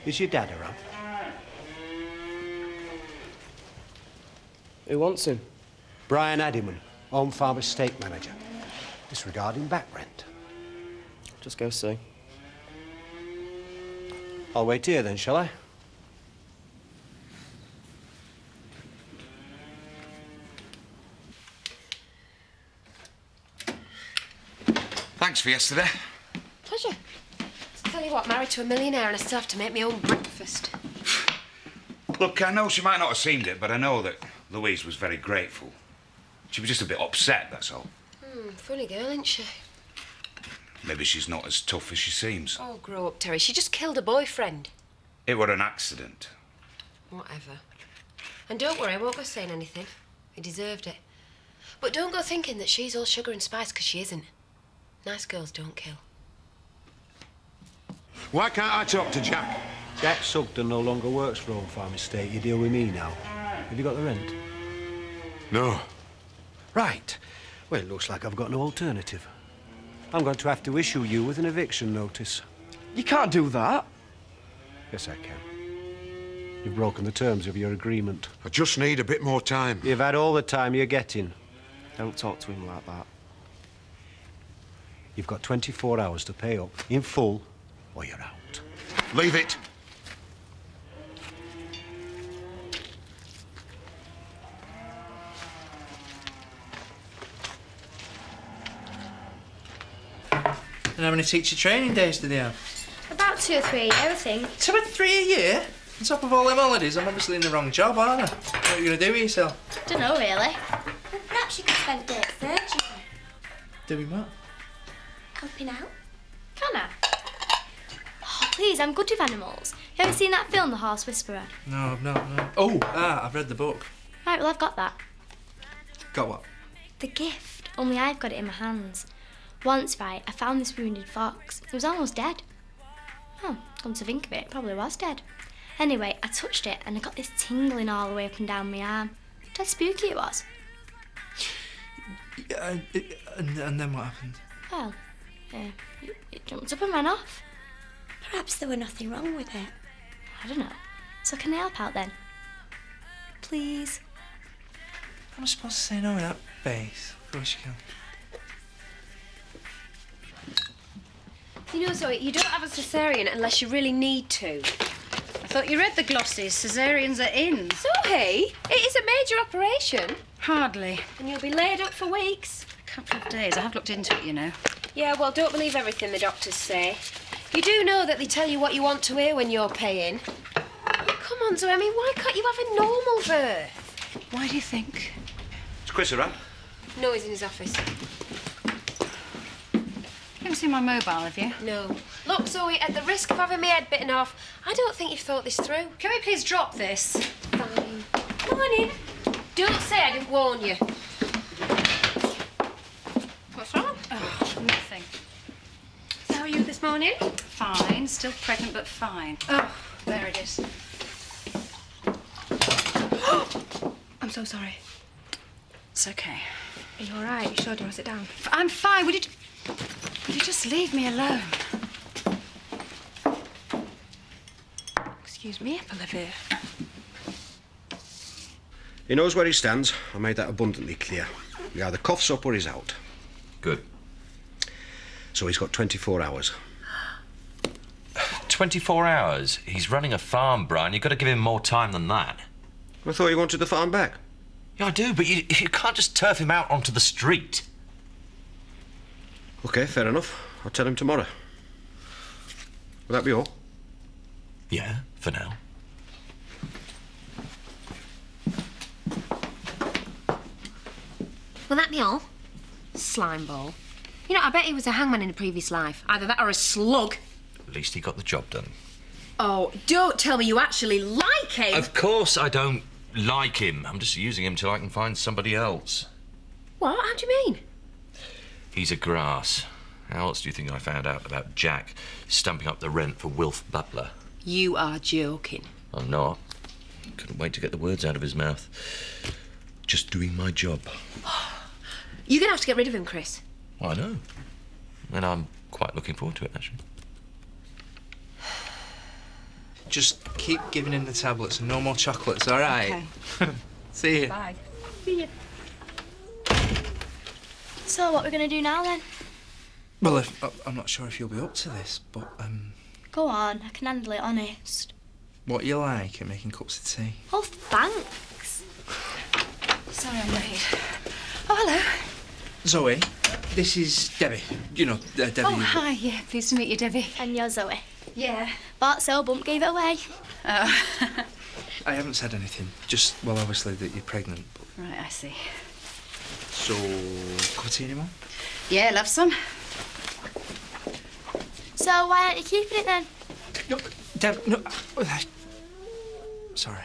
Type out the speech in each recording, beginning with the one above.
Is your dad around? Who wants him? Brian Addyman, Home Farm Estate Manager. Disregarding back rent. Just go see. I'll wait here then, shall I? Thanks for yesterday. Pleasure. Tell you what, married to a millionaire and I still have to make my own breakfast. Look, I know she might not have seemed it, but I know that Louise was very grateful. She was just a bit upset, that's all. Funny girl, isn't she? Maybe she's not as tough as she seems. Oh, grow up, Terry. She just killed a boyfriend. It were an accident. Whatever. And don't worry, I won't go saying anything. He deserved it. But don't go thinking that she's all sugar and spice, because she isn't. Nice girls don't kill. Why can't I talk to Jack? Jack Sugden no longer works for Home Farm Estate. You deal with me now. Have you got the rent? No. Right. Well, it looks like I've got no alternative. I'm going to have to issue you with an eviction notice. You can't do that. Yes, I can. You've broken the terms of your agreement. I just need a bit more time. You've had all the time you're getting. Don't talk to him like that. You've got 24 hours to pay up in full, or you're out. Leave it. And how many teacher training days do they have? About 2 or 3 a year, I think. 2 or 3 a year? On top of all them holidays, I'm obviously in the wrong job, aren't I? What are you going to do with yourself? Don't know, really. Well, perhaps you could spend days searching. Doing what? Helping out. Can I? Oh, please, I'm good with animals. You ever seen that film, The Horse Whisperer? No, I've not, no. Oh, I've read the book. Right, well, I've got that. Got what? The gift, only I've got it in my hands. Once, right, I found this wounded fox. It was almost dead. Oh, come to think of it, it probably was dead. Anyway, I touched it and I got this tingling all the way up and down my arm. Dead spooky it was. Yeah, and then what happened? Well, it jumped up and ran off. Perhaps there were nothing wrong with it. I don't know. So can I help out then? Please? I'm supposed to say no with that face. Of course you can. You know, Zoe, you don't have a cesarean unless you really need to. I thought you read the glosses. Caesareans are in. Zoe, it is a major operation. Hardly. And you'll be laid up for weeks. A couple of days. I have looked into it, you know. Yeah, well, don't believe everything the doctors say. You do know that they tell you what you want to hear when you're paying. Oh, come on, Zoe, I mean, why can't you have a normal birth? Why do you think? Is Chris around? No, he's in his office. You haven't seen my mobile, have you? No. Look, Zoe, at the risk of having my head bitten off, I don't think you've thought this through. Can we please drop this? Fine. Come on in. Don't say I didn't warn you. What's wrong? Oh, nothing. So how are you this morning? Fine. Still pregnant, but fine. Oh, there it is. I'm so sorry. It's okay. Are you all right? You sure? Do you want to sit down? I'm fine. Would you just leave me alone? Excuse me, Olivia. He knows where he stands. I made that abundantly clear. He either coughs up or he's out. Good. So he's got 24 hours. 24 hours? He's running a farm, Brian. You've got to give him more time than that. I thought you wanted the farm back. Yeah, I do, but you can't just turf him out onto the street. OK, fair enough. I'll tell him tomorrow. Will that be all? Yeah, for now. Will that be all? Slime ball. You know, I bet he was a hangman in a previous life. Either that or a slug. At least he got the job done. Oh, don't tell me you actually like him. Of course I don't like him. I'm just using him till I can find somebody else. What? How do you mean? He's a grass. How else do you think I found out about Jack stumping up the rent for Wilf Butler? You are joking. I'm not. Couldn't wait to get the words out of his mouth. Just doing my job. You're going to have to get rid of him, Chris. Well, I know. And I'm quite looking forward to it, actually. Just keep giving him the tablets and no more chocolates, all right? Okay. See you. Bye. See you. So, what we're going to do now, then? Well, I'm not sure if you'll be up to this, but, Go on, I can handle it, honest. what you like at making cups of tea? Oh, thanks. Sorry I'm late. Oh, hello. Zoe, this is Debbie. You know, Debbie. Oh, hi. Yeah, pleased to meet you, Debbie. And you're Zoe. Yeah. Thought so, Bump gave it away. Oh. I haven't said anything. Just, well, obviously that you're pregnant. But... Right, I see. So, cup of tea anymore? Yeah, love some. So, why aren't you keeping it, then? No, Deb, no. Sorry.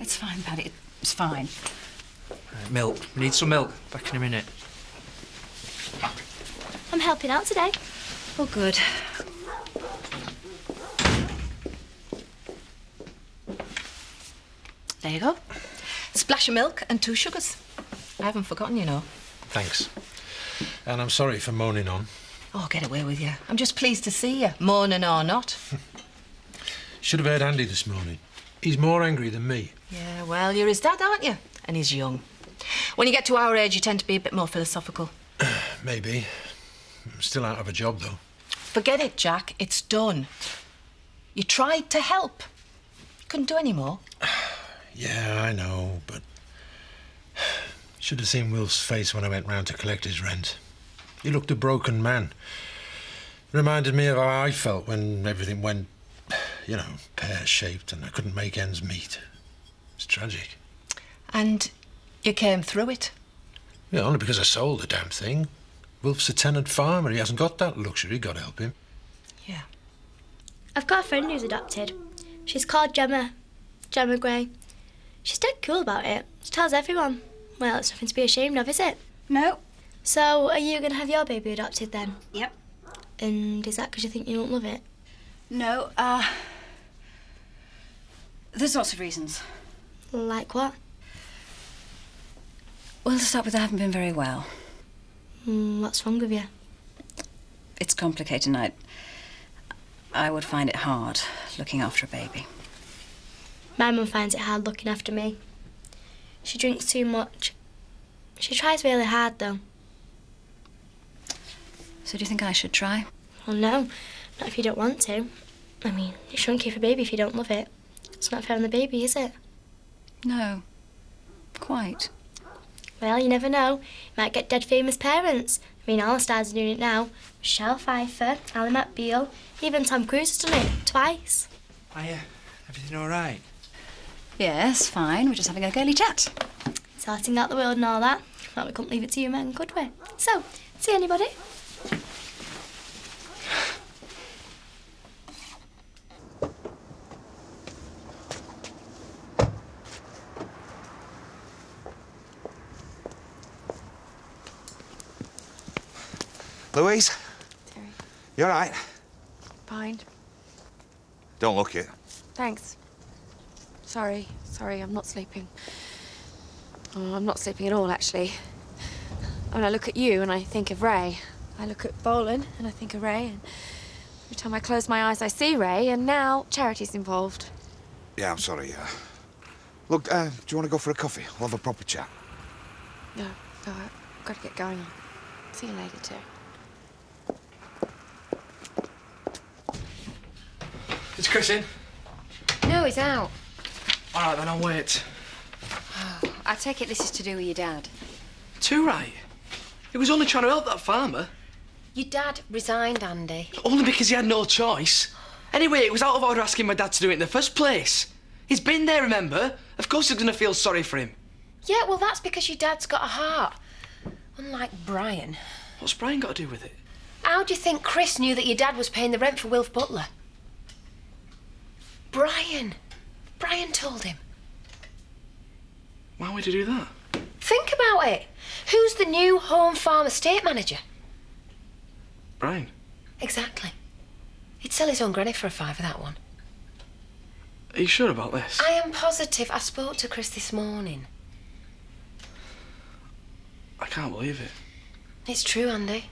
It's fine, Paddy. It's fine. Right, milk. We need some milk. Back in a minute. I'm helping out today. Oh, good. There you go. Splash of milk and 2 sugars. I haven't forgotten, you know. Thanks. And I'm sorry for moaning on. Oh, get away with you. I'm just pleased to see you, moaning or not. Should have heard Andy this morning. He's more angry than me. Yeah, well, you're his dad, aren't you? And he's young. When you get to our age, you tend to be a bit more philosophical. Maybe. I'm still out of a job, though. Forget it, Jack. It's done. You tried to help. Couldn't do any more. Yeah, I know, but... Should have seen Wilf's face when I went round to collect his rent. He looked a broken man. Reminded me of how I felt when everything went, you know, pear-shaped and I couldn't make ends meet. It's tragic. And you came through it? Yeah, only because I sold the damn thing. Wilf's a tenant farmer. He hasn't got that luxury. God help him. Yeah. I've got a friend who's adopted. She's called Gemma. Gemma Gray. She's dead cool about it. She tells everyone. Well, it's nothing to be ashamed of, is it? No. So, are you going to have your baby adopted then? Yep. And is that because you think you don't love it? No, there's lots of reasons. Like what? Well, to start with, I haven't been very well. What's wrong with you? It's complicated, and I would find it hard looking after a baby. My mum finds it hard looking after me. She drinks too much. She tries really hard, though. So do you think I should try? Well, no. Not if you don't want to. I mean, you shouldn't keep a baby if you don't love it. It's not fair on the baby, is it? No. Quite. Well, you never know. You might get dead famous parents. I mean, all the stars are doing it now. Michelle Pfeiffer, Ally McBeal, even Tom Cruise has done it twice. Hiya. Everything all right? Yes, fine. We're just having a girly chat. Sorting out the world and all that. Well, we couldn't leave it to you men, could we? So, see anybody? Louise? Terry. You all right? Fine. Don't look it. Thanks. Sorry, I'm not sleeping. Oh, I'm not sleeping at all, actually. When I look at you and I think of Ray. I look at Bolan and I think of Ray, and every time I close my eyes I see Ray, and now Charity's involved. Yeah, I'm sorry, Look, do you want to go for a coffee? We'll have a proper chat. No, I've got to get going. See you later, too. Is Chris in? No, he's out. All right, then I'll wait. I take it this is to do with your dad. Too right. He was only trying to help that farmer. Your dad resigned, Andy. Only because he had no choice. Anyway, it was out of order asking my dad to do it in the first place. He's been there, remember? Of course he's going to feel sorry for him. Yeah, well, that's because your dad's got a heart. Unlike Brian. What's Brian got to do with it? How do you think Chris knew that your dad was paying the rent for Wilf Butler? Brian. Brian told him. Why would he do that? Think about it. Who's the new home farm estate manager? Brian. Exactly. He'd sell his own granny for a fiver, that one. Are you sure about this? I am positive. I spoke to Chris this morning. I can't believe it. It's true, Andy.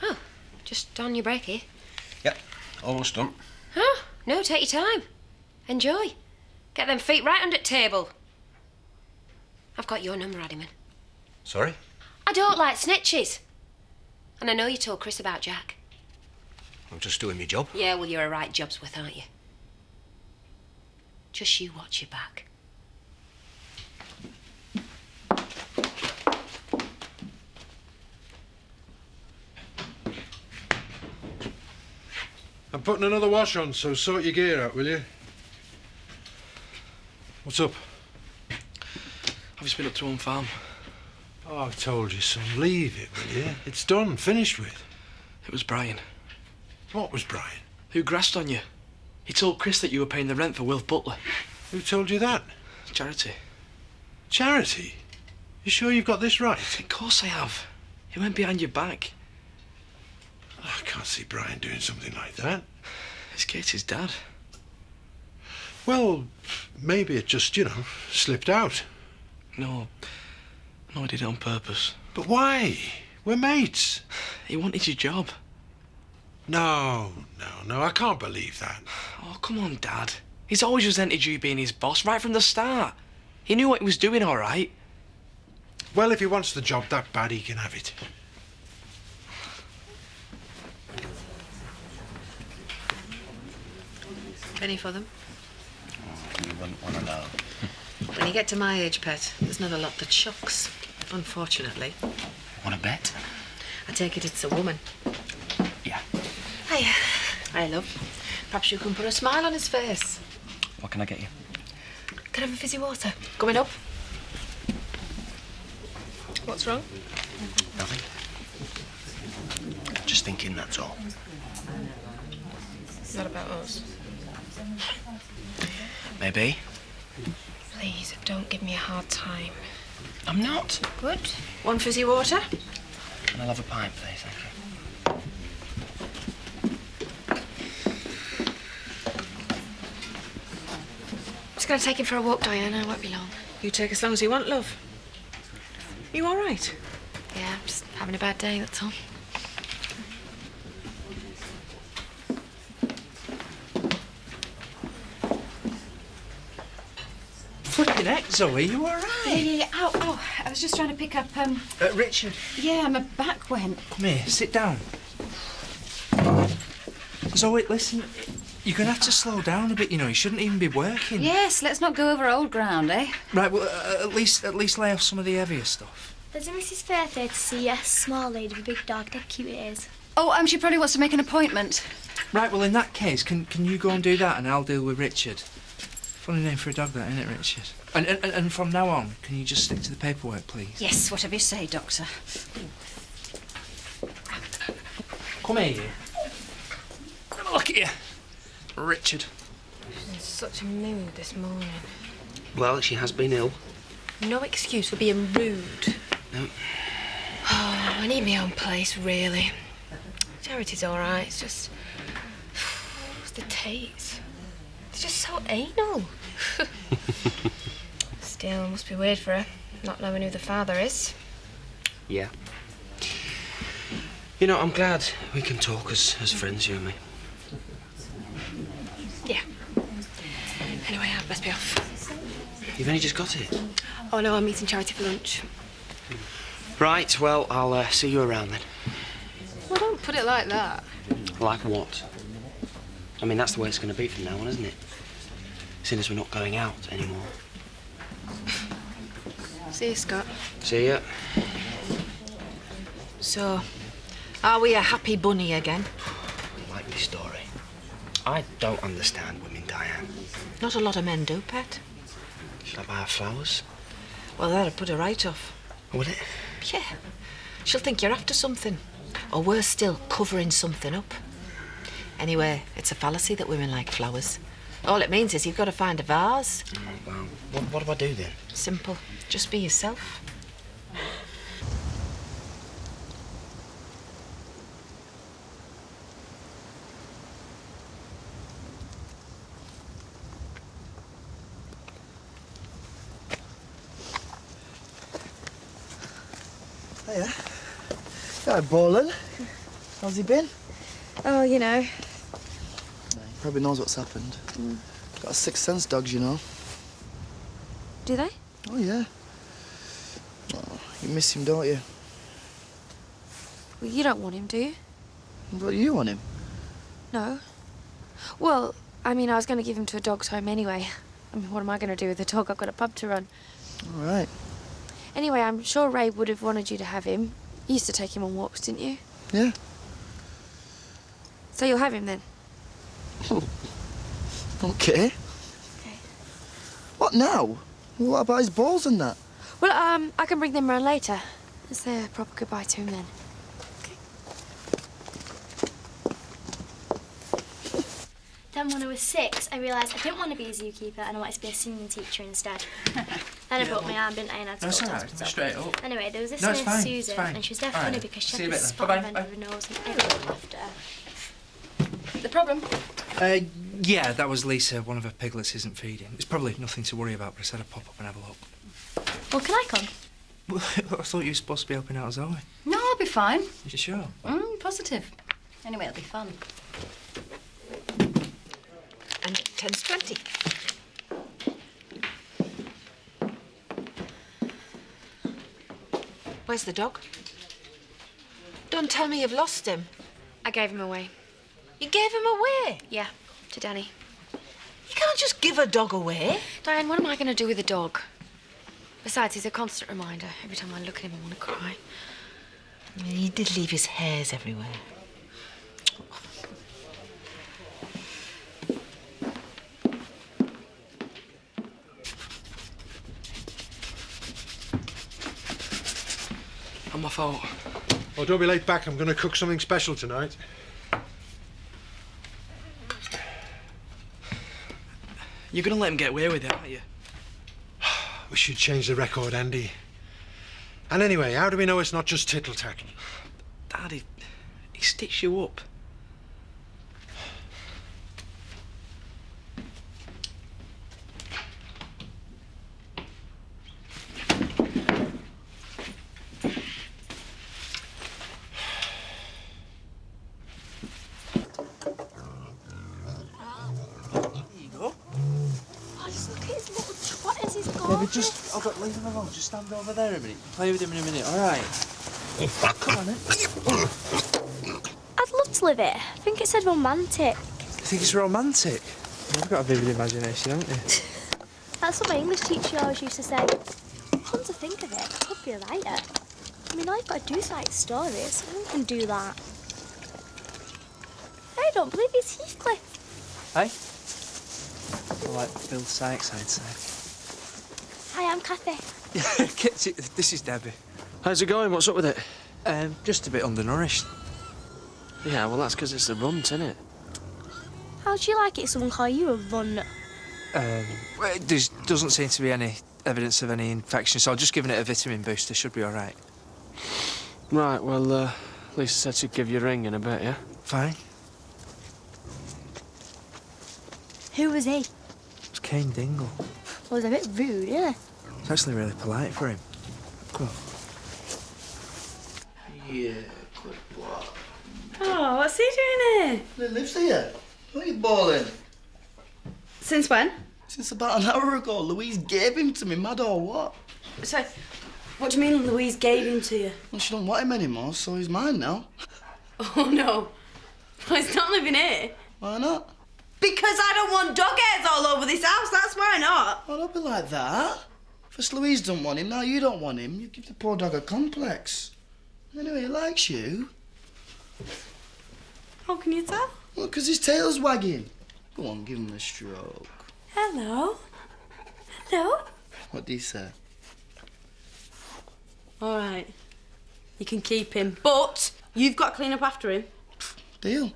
Oh, just on your break here. Yep, almost done. Oh, no, take your time. Enjoy. Get them feet right under the table. I've got your number, Addyman. Sorry? I don't like snitches. And I know you told Chris about Jack. I'm just doing my job. Yeah, well, you're a right Jobsworth, aren't you? Just you watch your back. I'm putting another wash on, so sort your gear out, will you? What's up? I've just been up to one farm. Oh, I told you, son. Leave it, will you? It's done, finished with. It was Brian. What was Brian? Who grassed on you? He told Chris that you were paying the rent for Wilf Butler. Who told you that? Charity. Charity? You sure you've got this right? Of course I have. He went behind your back. Oh, I can't see Brian doing something like that. It's Katie's dad. Well, maybe it just, slipped out. No, I did it on purpose. But why? We're mates. He wanted your job. No, I can't believe that. Oh, come on, Dad. He's always resented you being his boss right from the start. He knew what he was doing, all right. Well, if he wants the job that bad, he can have it. Penny for them? Oh, you wouldn't want to know. When you get to my age, Pet, there's not a lot that shocks, unfortunately. Want to bet? I take it it's a woman. Yeah. Hiya. Hi, love. Perhaps you can put a smile on his face. What can I get you? Can I have a fizzy water? Coming up. What's wrong? Nothing. Just thinking, that's all. Not about us. Maybe. Please, don't give me a hard time. I'm not. Good. One fizzy water? And I'll have a pint, please, thank you. Just gonna take him for a walk, Diana. I won't be long. You take as long as you want, love. You all right? Yeah, just having a bad day, that's all. Flipping heck, Zoe, you all right? Yeah. Ow. I was just trying to pick up, Richard. Yeah, my back went. Come here, sit down. Zoe, listen, you're going to have to slow down a bit, you shouldn't even be working. Yes, let's not go over old ground, eh? Right, well, at least lay off some of the heavier stuff. There's a Mrs. Fairfair to see, a small lady with a big dog. How cute it is. Oh, she probably wants to make an appointment. Right, well, in that case, can you go and do that and I'll deal with Richard? Funny name for a dog, that, isn't it, Richard? And from now on, can you just stick to the paperwork, please? Yes, whatever you say, Doctor. Come here. Have a look at you, Richard. She's in such a mood this morning. Well, she has been ill. No excuse for being rude. No. Oh, I need my own place, really. Charity's all right. It's just... It's the Tates. It's just so anal. Still, must be weird for her, not knowing who the father is. Yeah. I'm glad we can talk as friends, you and me. Yeah. Anyway, I best be off. You've only just got it. Oh, no, I'm meeting Charity for lunch. Right, well, I'll see you around then. Well, don't put it like that. Like what? I mean, that's the way it's going to be from now on, isn't it? Seeing as we're not going out anymore. See you, Scott. See ya. So, are we a happy bunny again? Like happy story. I don't understand women, Diane. Not a lot of men do, Pet. Should I buy her flowers? Well, that'd put her right off. Would it? Yeah. She'll think you're after something. Or worse still, covering something up. Anyway, it's a fallacy that women like flowers. All it means is you've got to find a vase. Well, what do I do then? Simple. Just be yourself. Hiya. Hi, Bolin. How's he been? Oh, you know. He probably knows what's happened. Got a sixth sense, dogs, you know. Do they? Oh, yeah. Oh, you miss him, don't you? Well, you don't want him, do you? But you want him? No. Well, I mean, I was going to give him to a dog's home anyway. I mean, what am I going to do with the dog? I've got a pub to run. All right. Anyway, I'm sure Ray would have wanted you to have him. You used to take him on walks, didn't you? Yeah. So you'll have him then? Okay. Okay. What now? What about his balls and that? Well, I can bring them round later. Let's say a proper goodbye to him then. Then when I was 6, I realised I didn't want to be a zookeeper and I wanted to be a singing teacher instead. Then I broke my arm, didn't I, and I had to go to the hospital. Straight up. Anyway, there was this No, it's nurse, fine, Susan, it's fine. and she was dead All funny right. because she See you had this later. spot Bye-bye. on the end of her nose and everyone laughed at her. The problem? Yeah, that was Lisa. One of her piglets isn't feeding. It's probably nothing to worry about, but I said I'd pop up and have a look. Well, can I come? Well, I thought you were supposed to be helping out Zoe. No, I'll be fine. You sure? Positive. Anyway, it'll be fun. And 10's 20. Where's the dog? Don't tell me you've lost him. I gave him away. You gave him away? Yeah, to Danny. You can't just give a dog away. Diane, what am I going to do with a dog? Besides, he's a constant reminder. Every time I look at him, I want to cry. I mean, he did leave his hairs everywhere. Not my fault. Oh, don't be late back. I'm going to cook something special tonight. You're going to let him get away with it, aren't you? We should change the record, Andy. And anyway, how do we know it's not just tittle-tattle? Dad, he stitched you up. Just, leave him alone. Just stand over there a minute. Play with him in a minute, all right? Come on, then. I'd love to live it. I think it said romantic. You think it's romantic? You've got a vivid imagination, haven't you? That's what my English teacher always used to say. Come to think of it, I could be a writer. I mean, all you've got to do is write stories. Anyone can do that. I don't believe it's Heathcliff. Hey? Or like Bill Sykes, I'd say. Hi, I'm Kathy. This is Debbie. How's it going? What's up with it? Just a bit undernourished. Yeah, well, that's because it's the runt, isn't it? How do you like it if someone call you a runt? Well, there doesn't seem to be any evidence of any infection, so I've just given it a vitamin booster. Should be all right. Right, well, Lisa said she'd give you a ring in a bit, yeah? Fine. Who was he? It's Kane Dingle. Well, it was a bit rude, yeah. It's actually really polite for him. Come on. Yeah, good boy. Oh, what's he doing here? He lives here. What are you bawling? Since when? Since about an hour ago. Louise gave him to me, mad or what? So, what do you mean Louise gave him to you? Well, she don't want him anymore, so he's mine now. Oh, no. Well, he's not living here. Why not? Because I don't want dog hairs all over this house, that's why not. Oh, don't be like that. First Louise don't want him, now you don't want him. You give the poor dog a complex. Anyway, he likes you. How can you tell? Well, 'cause his tail's wagging. Go on, give him a stroke. Hello. Hello. What do you say? All right. You can keep him, but you've got to clean up after him. Deal.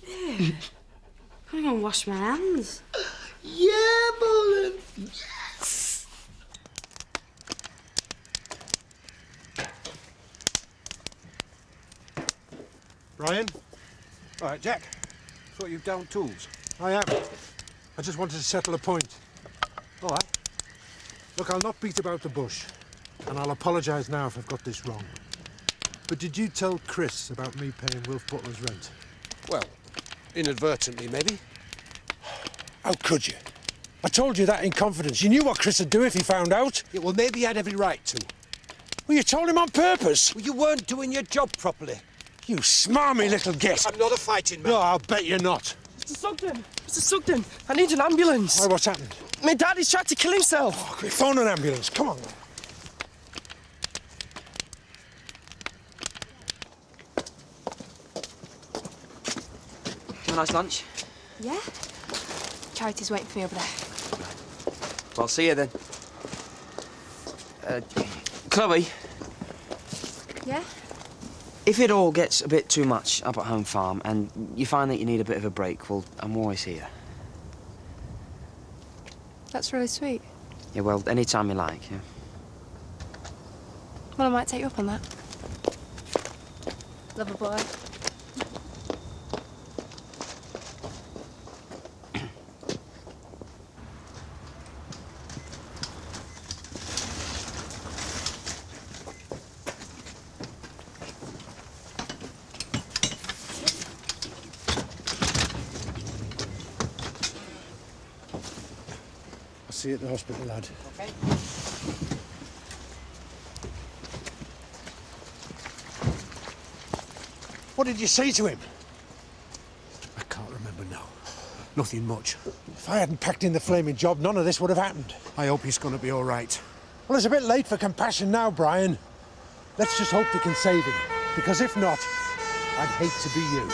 Yeah. I'm gonna wash my hands. Yeah, Bolin. Yes. Brian? All right, Jack. Thought you've down tools. I am. I just wanted to settle a point. All right. Look, I'll not beat about the bush, and I'll apologise now if I've got this wrong. But did you tell Chris about me paying Wilf Butler's rent? Well, inadvertently, maybe. How could you? I told you that in confidence. You knew what Chris would do if he found out. Yeah, well, maybe you had every right to. Well, you told him on purpose. Well, you weren't doing your job properly. You smarmy little git. I'm not a fighting man. No, I'll bet you're not. Mr. Sugden! Mr. Sugden! I need an ambulance! Why, what's happened? My daddy's tried to kill himself! Oh, quick, phone an ambulance. Come on. Have a nice lunch. Yeah? Charity's waiting for me over there. Well, I'll see you then. Chloe, Yeah? if it all gets a bit too much up at home farm and you find that you need a bit of a break, well, I'm always here. That's really sweet. Yeah, well, any time you like, yeah. Well, I might take you up on that. Love a boy. I'll see you at the hospital, lad. Okay. What did you say to him? I can't remember now. Nothing much. If I hadn't packed in the flaming job, none of this would have happened. I hope he's going to be all right. Well, it's a bit late for compassion now, Brian. Let's just hope we can save him. Because if not, I'd hate to be you.